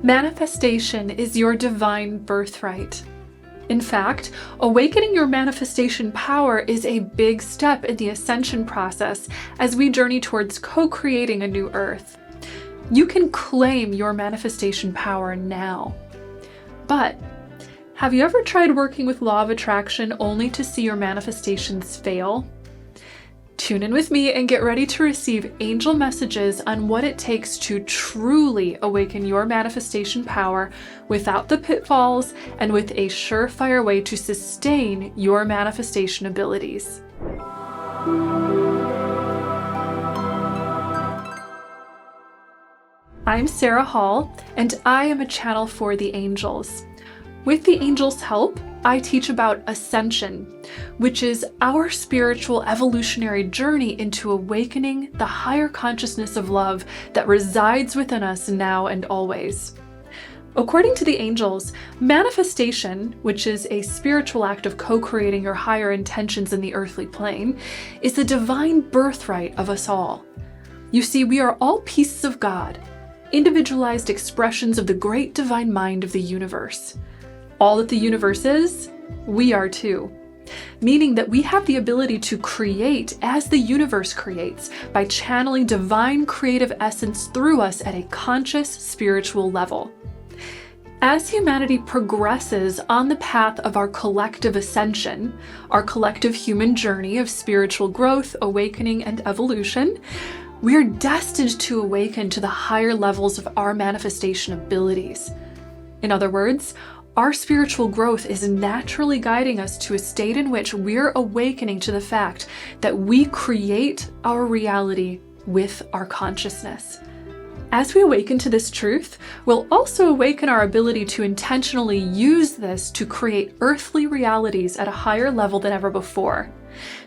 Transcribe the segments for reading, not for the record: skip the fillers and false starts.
Manifestation is your divine birthright. In fact, awakening your manifestation power is a big step in the ascension process as we journey towards co-creating a new earth. You can claim your manifestation power now. But have you ever tried working with law of attraction only to see your manifestations fail? Tune in with me and get ready to receive angel messages on what it takes to truly awaken your manifestation power without the pitfalls and with a surefire way to sustain your manifestation abilities. I'm Sarah Hall, and I am a channel for the angels. With the angels' help, I teach about Ascension, which is our spiritual evolutionary journey into awakening the higher consciousness of love that resides within us now and always. According to the angels, manifestation, which is a spiritual act of co-creating your higher intentions in the earthly plane, is the divine birthright of us all. You see, we are all pieces of God, individualized expressions of the great divine mind of the universe. All that the universe is, we are too. Meaning that we have the ability to create as the universe creates by channeling divine creative essence through us at a conscious spiritual level. As humanity progresses on the path of our collective ascension, our collective human journey of spiritual growth, awakening, and evolution, we are destined to awaken to the higher levels of our manifestation abilities. In other words, our spiritual growth is naturally guiding us to a state in which we're awakening to the fact that we create our reality with our consciousness. As we awaken to this truth, we'll also awaken our ability to intentionally use this to create earthly realities at a higher level than ever before.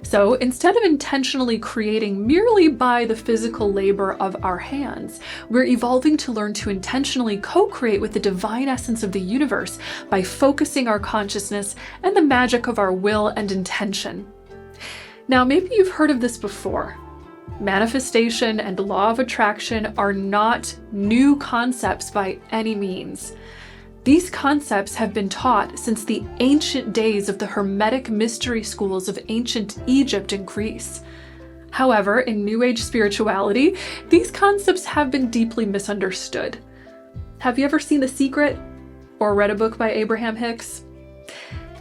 So instead of intentionally creating merely by the physical labor of our hands, we're evolving to learn to intentionally co-create with the divine essence of the universe by focusing our consciousness and the magic of our will and intention. Now, maybe you've heard of this before. Manifestation and law of attraction are not new concepts by any means. These concepts have been taught since the ancient days of the Hermetic mystery schools of ancient Egypt and Greece. However, in New Age spirituality, these concepts have been deeply misunderstood. Have you ever seen The Secret or read a book by Abraham Hicks?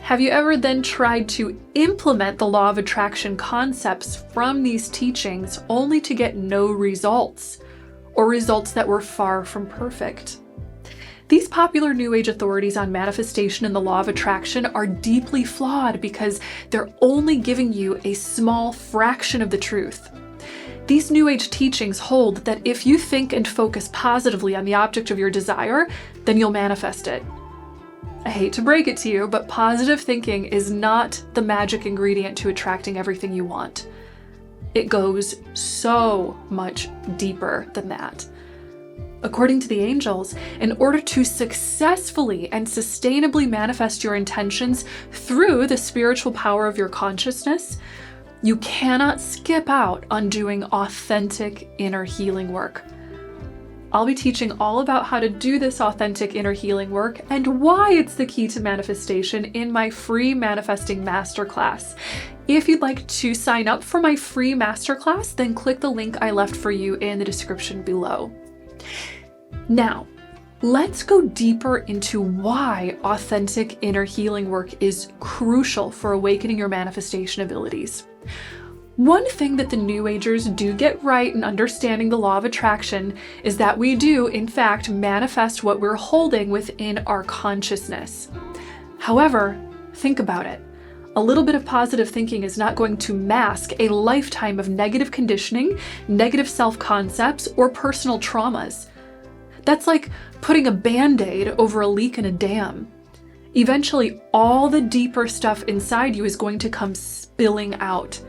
Have you ever then tried to implement the law of attraction concepts from these teachings only to get no results, or results that were far from perfect? These popular New Age authorities on manifestation and the law of attraction are deeply flawed because they're only giving you a small fraction of the truth. These New Age teachings hold that if you think and focus positively on the object of your desire, then you'll manifest it. I hate to break it to you, but positive thinking is not the magic ingredient to attracting everything you want. It goes so much deeper than that. According to the angels, in order to successfully and sustainably manifest your intentions through the spiritual power of your consciousness, you cannot skip out on doing authentic inner healing work. I'll be teaching all about how to do this authentic inner healing work and why it's the key to manifestation in my free Manifesting Masterclass. If you'd like to sign up for my free masterclass, then click the link I left for you in the description below. Now, let's go deeper into why authentic inner healing work is crucial for awakening your manifestation abilities. One thing that the New Agers do get right in understanding the law of attraction is that we do, in fact, manifest what we're holding within our consciousness. However, think about it. A little bit of positive thinking is not going to mask a lifetime of negative conditioning, negative self-concepts, or personal traumas. That's like putting a Band-Aid over a leak in a dam. Eventually, all the deeper stuff inside you is going to come spilling out.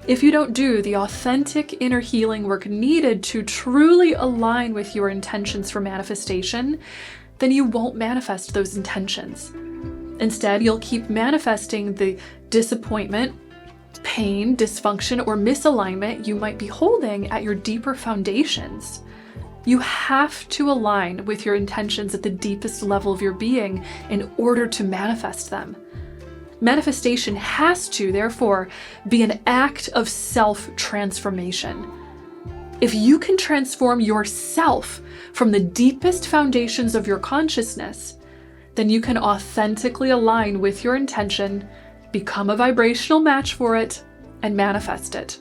If you don't do the authentic inner healing work needed to truly align with your intentions for manifestation, then you won't manifest those intentions. Instead, you'll keep manifesting the disappointment, pain, dysfunction, or misalignment you might be holding at your deeper foundations. You have to align with your intentions at the deepest level of your being in order to manifest them. Manifestation has to, therefore, be an act of self-transformation. If you can transform yourself from the deepest foundations of your consciousness, then you can authentically align with your intention, become a vibrational match for it, and manifest it.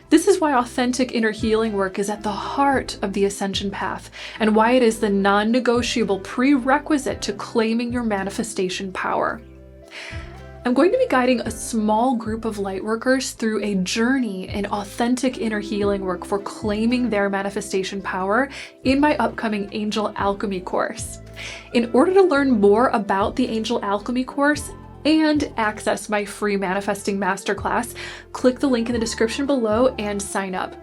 This is why authentic inner healing work is at the heart of the Ascension path, and why it is the non-negotiable prerequisite to claiming your manifestation power. I'm going to be guiding a small group of lightworkers through a journey in authentic inner healing work for claiming their manifestation power in my upcoming Angel Alchemy course. In order to learn more about the Angel Alchemy course and access my free Manifesting Masterclass, click the link in the description below and sign up.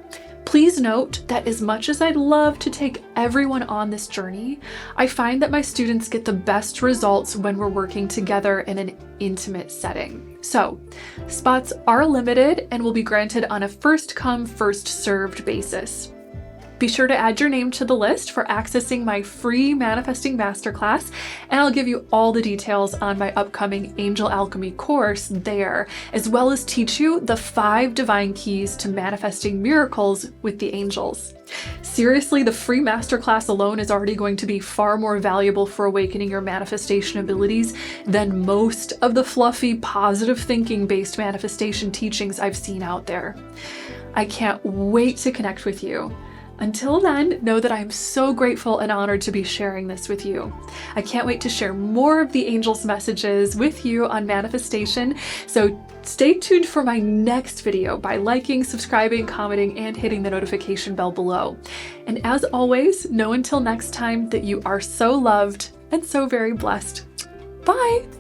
Please note that as much as I'd love to take everyone on this journey, I find that my students get the best results when we're working together in an intimate setting. So, spots are limited and will be granted on a first-come, first-served basis. Be sure to add your name to the list for accessing my free Manifesting Masterclass, and I'll give you all the details on my upcoming Angel Alchemy course there, as well as teach you the 5 divine keys to manifesting miracles with the angels. Seriously, the free masterclass alone is already going to be far more valuable for awakening your manifestation abilities than most of the fluffy, positive thinking-based manifestation teachings I've seen out there. I can't wait to connect with you. Until then, know that I'm so grateful and honored to be sharing this with you. I can't wait to share more of the angels' messages with you on manifestation, so stay tuned for my next video by liking, subscribing, commenting, and hitting the notification bell below. And as always, know until next time that you are so loved and so very blessed. Bye!